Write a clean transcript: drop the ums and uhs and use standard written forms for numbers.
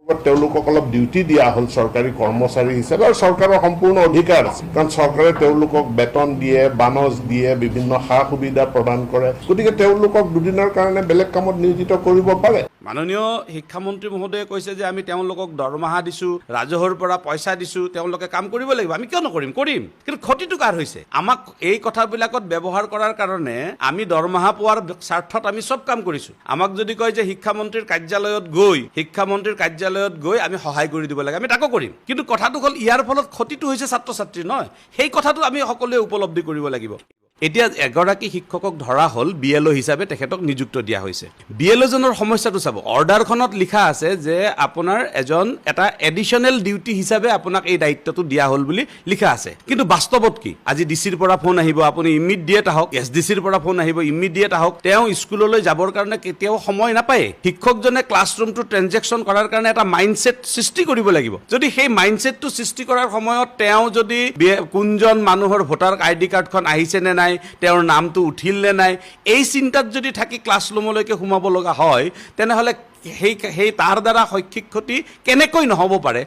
তেওঁলোকক অলপ ডিউটি দিয়া হ'ল চৰকাৰী কৰ্মচাৰী হিচাপে আৰু চৰকাৰৰ সম্পূৰ্ণ অধিকাৰ আছে কাৰণ চৰকাৰে তেওঁলোকক বেতন দিয়ে বানজ দিয়ে বিভিন্ন সা সুবিধা প্ৰদান কৰে গতিকে তেওঁলোকক দুদিনৰ কাৰণে বেলেগ কামত নিয়োজিত কৰিব পাৰে মাননীয় শিক্ষামন্ত্ৰী মহোদয়ে কৈছে যে আমি তেওঁলোকক দৰমহা দিছোঁ ৰাজহৰ পৰা পইচা দিছোঁ তেওঁলোকে কাম কৰিব লাগিব আমি কিয় নকৰিম কৰিম কিন্তু ক্ষতিটো কাৰ হৈছে আমাক এই কথাবিলাকত ব্যৱহাৰ কৰাৰ কাৰণে আমি দৰমহা পোৱাৰ স্বাৰ্থত আমি চব কাম কৰিছোঁ আমাক যদি কয় যে শিক্ষামন্ত্ৰীৰ কাৰ্যালয়ত গৈ আমি সহায় কৰি দিব লাগে আমি তাকো কৰিম কিন্তু কথাটো হ'ল ইয়াৰ ফলত ক্ষতিটো হৈছে ছাত্ৰ ছাত্ৰী নহয় সেই কথাটো আমি সকলোৱে উপলব্ধি কৰিব লাগিব এতিয়া এগৰাকী শিক্ষকক ধৰা হ'ল বিএলঅ হিচাপে তেখেতক নিযুক্ত দিয়া হৈছে বিএলঅজনৰ সমস্যাটো চাব অৰ্ডাৰখনত লিখা আছে যে আপোনাৰ এটা এডিশ্যনেল ডিউটি হিচাপে আপোনাক এই দায়িত্বটো দিয়া হ'ল বুলি লিখা আছে কিন্তু বাস্তৱত কি আজি ডিচিৰ পৰা ফোন আহিব আপুনি ইমিডিয়েট আহক এছডিচিৰ পৰা ফোন আহিব ইমিডিয়েট আহক তেওঁ স্কুললৈ যাবৰ কাৰণে কেতিয়াও সময় নাপায় শিক্ষকজনে ক্লাছৰুমটো ট্ৰেনজেকশ্যন কৰাৰ কাৰণে এটা মাইণ্ডছেট সৃষ্টি কৰিব লাগিব যদি সেই মাইণ্ডছেটটো সৃষ্টি কৰাৰ সময়ত তেওঁ যদি কোনজন মানুহৰ ভোটাৰ আইডি কাৰ্ডখন আহিছে নে নাই তেওঁৰ নামটো উঠিল নে নাই এই চিন্তাত যদি থাকি ক্লাছৰুমলৈকে সোমাব লগা হয় তেনেহ'লে সেই তাৰ দ্বাৰা শৈক্ষিক ক্ষতি কেনেকৈ নহ'ব পাৰে